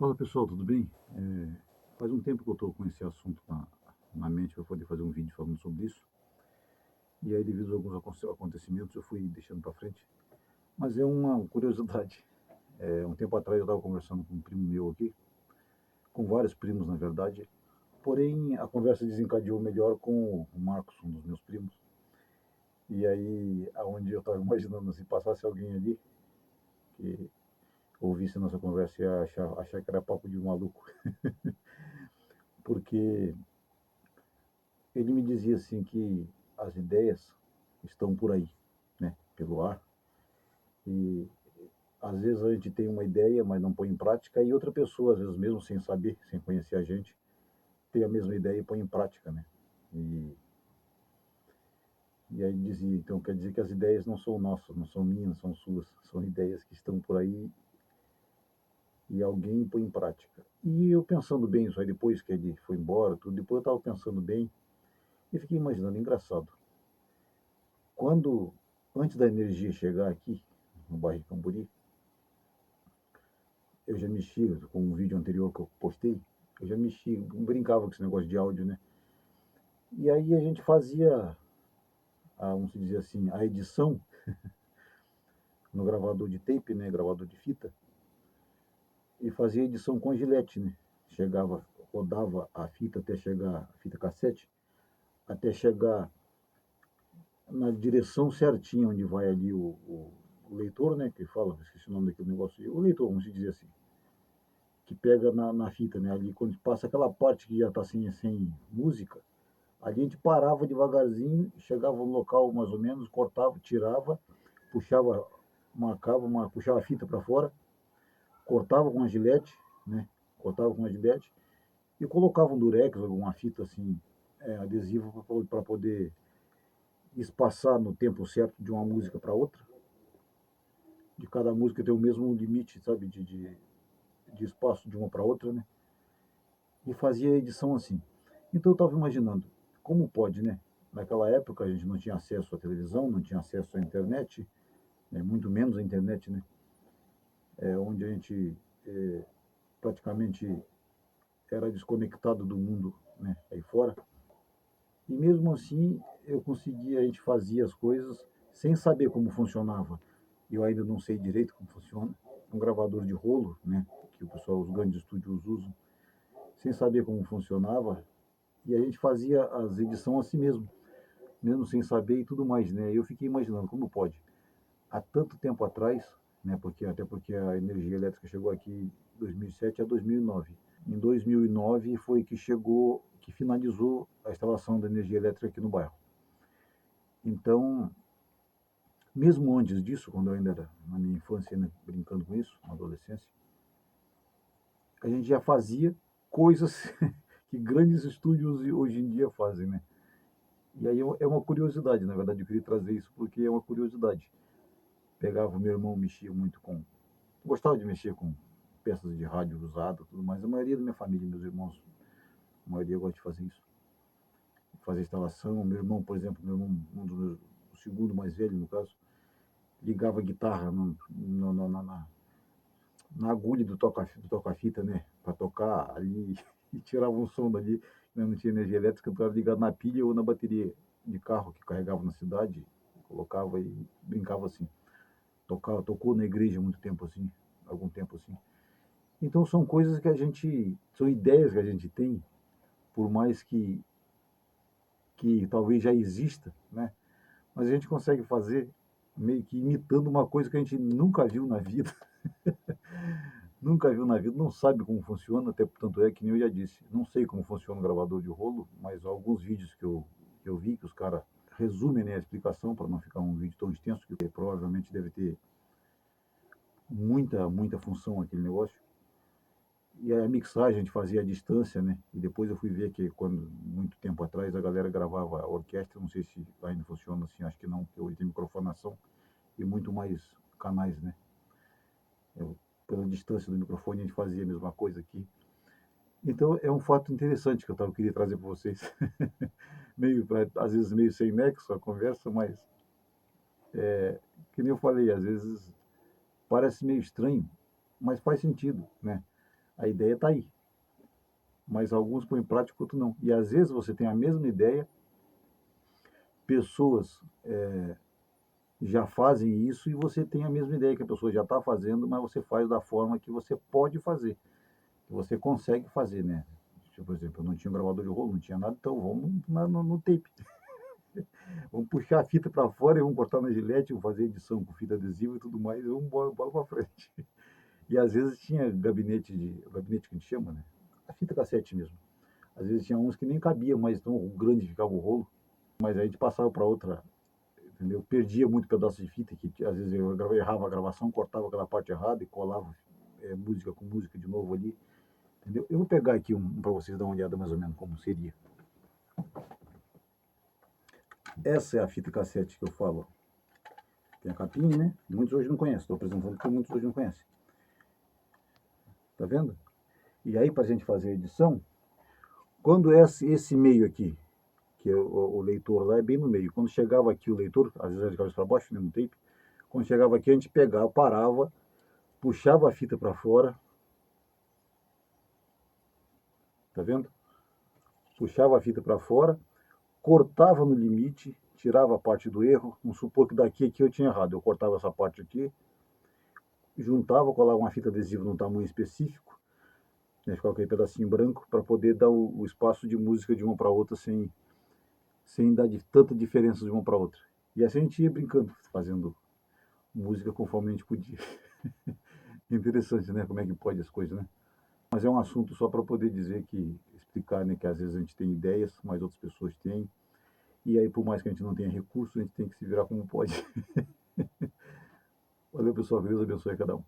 Fala pessoal, tudo bem? Faz um tempo que eu estou com esse assunto na mente para poder fazer um vídeo falando sobre isso. E aí, devido a alguns acontecimentos, eu fui deixando para frente. Mas é uma curiosidade. Um tempo atrás eu estava conversando com um primo meu aqui, com vários primos na verdade. Porém, a conversa desencadeou melhor com o Marcos, um dos meus primos. E aí, aonde eu estava imaginando se passasse alguém ali que ouvisse a nossa conversa ia achar que era papo de maluco. Porque ele me dizia assim que as ideias estão por aí, né, pelo ar, e às vezes a gente tem uma ideia, mas não põe em prática, e outra pessoa, às vezes mesmo sem saber, sem conhecer a gente, tem a mesma ideia e põe em prática, né? E, e aí dizia, então quer dizer que as ideias não são nossas, não são minhas, são suas, são ideias que estão por aí e alguém põe em prática. E eu pensando bem isso aí depois que ele foi embora, tudo, depois eu estava pensando bem e fiquei imaginando, engraçado. Quando, antes da energia chegar aqui, no bairro Camburi, eu já mexia com um vídeo anterior que eu postei, eu já mexia, brincava com esse negócio de áudio, né? E aí a gente fazia, vamos dizer assim, a edição no gravador de tape, né? Gravador de fita, e fazia edição com gilete, né? Chegava, rodava a fita até chegar, a fita cassete, até chegar na direção certinha onde vai ali o leitor, né? Que fala, esqueci o nome daquele negócio, o leitor, vamos dizer assim, que pega na fita, né? Ali quando passa aquela parte que já está sem música, a gente parava devagarzinho, chegava no local mais ou menos, cortava, tirava, puxava, puxava a fita para fora, cortava com a gilete, né? Cortava com a gilete e colocava um durex, alguma fita assim, adesiva para poder espaçar no tempo certo de uma música para outra. De cada música tem o mesmo limite, sabe, de espaço de uma para outra, né? E fazia a edição assim. Então eu estava imaginando, como pode, né? Naquela época a gente não tinha acesso à televisão, não tinha acesso à internet, né? Muito menos à internet, né? Onde a gente praticamente era desconectado do mundo, né? Aí fora. E mesmo assim eu conseguia, a gente fazia as coisas sem saber como funcionava. Eu ainda não sei direito como funciona. Um gravador de rolo, né? Que o pessoal, os grandes estúdios usam, sem saber como funcionava, e a gente fazia as edições assim mesmo, mesmo sem saber e tudo mais, né? Eu fiquei imaginando como pode. Há tanto tempo atrás, né? Até porque a energia elétrica chegou aqui em 2007 a 2009. Em 2009 foi que chegou, que finalizou a instalação da energia elétrica aqui no bairro. Então, mesmo antes disso, quando eu ainda era na minha infância, né, brincando com isso, na adolescência, a gente já fazia coisas que grandes estúdios hoje em dia fazem, né? E aí é uma curiosidade, na verdade, eu queria trazer isso porque é uma curiosidade. Pegava, meu irmão mexia muito com. Gostava de mexer com peças de rádio usada, tudo mais. A maioria da minha família, meus irmãos, a maioria gosta de fazer isso. Fazer instalação. Meu irmão, por exemplo, meu irmão, o segundo mais velho, no caso, ligava a guitarra na agulha do toca-fita, né? Para tocar ali e tirava um som dali. Não tinha energia elétrica, então era ligado na pilha ou na bateria de carro que carregava na cidade, colocava e brincava assim. Tocou na igreja muito tempo assim, algum tempo assim. Então são coisas que a gente, são ideias que a gente tem, por mais que talvez já exista, né? Mas a gente consegue fazer meio que imitando uma coisa que a gente nunca viu na vida. Nunca viu na vida, não sabe como funciona, até tanto é que nem eu já disse, não sei como funciona o gravador de rolo, mas alguns vídeos que eu vi, que os caras resumem, né, a explicação, para não ficar um vídeo tão extenso, que provavelmente deve ter muita função aquele negócio. E a mixagem a gente fazia à distância, né? E depois eu fui ver que quando, muito tempo atrás, a galera gravava a orquestra, não sei se ainda funciona assim, acho que não, porque hoje tem microfonação e muito mais canais, né? Pela distância do microfone a gente fazia a mesma coisa aqui. Então é um fato interessante que eu queria trazer para vocês. Meio, às vezes meio sem nexo a conversa, mas que nem eu falei, às vezes parece meio estranho, mas faz sentido, né? A ideia está aí, mas alguns põem em prática, outros não. E às vezes você tem a mesma ideia, pessoas já fazem isso e você tem a mesma ideia que a pessoa já está fazendo, mas você faz da forma que você pode fazer, que você consegue fazer, né? Tipo, por exemplo, eu não tinha um gravador de rolo, não tinha nada, então vamos no tape. Vamos puxar a fita para fora e vamos cortar na gilete, vamos fazer edição com fita adesiva e tudo mais, e vamos bola para frente. E às vezes tinha gabinete que a gente chama, né? A fita cassete mesmo. Às vezes tinha uns que nem cabia mais, tão grande ficava o rolo, mas aí a gente passava para outra, entendeu? Perdia muito pedaço de fita, que às vezes eu errava a gravação, cortava aquela parte errada e colava música com música de novo ali, entendeu? Eu vou pegar aqui um para vocês dar uma olhada mais ou menos como seria. Essa é a fita cassete que eu falo. Tem a capinha, né? Muitos hoje não conhecem, estou apresentando porque muitos hoje não conhecem. Tá vendo? E aí, para a gente fazer a edição, quando esse meio aqui, que é o leitor lá, é bem no meio. Quando chegava aqui o leitor, às vezes era de cabeça para baixo, né, no tape, quando chegava aqui a gente pegava, parava, puxava a fita para fora, tá vendo? Puxava a fita para fora, cortava no limite, tirava a parte do erro, vamos supor que daqui aqui eu tinha errado, eu cortava essa parte aqui, juntava, colava uma fita adesiva num tamanho específico, né, ficava aquele pedacinho branco, para poder dar o espaço de música de uma para outra sem dar tanta diferença de uma para outra. E assim a gente ia brincando, fazendo música conforme a gente podia. Interessante, né? Como é que pode as coisas, né? Mas é um assunto só para poder dizer que, explicar, né, que às vezes a gente tem ideias, mas outras pessoas têm. E aí, por mais que a gente não tenha recursos, a gente tem que se virar como pode. Valeu, pessoal. Que Deus abençoe cada um.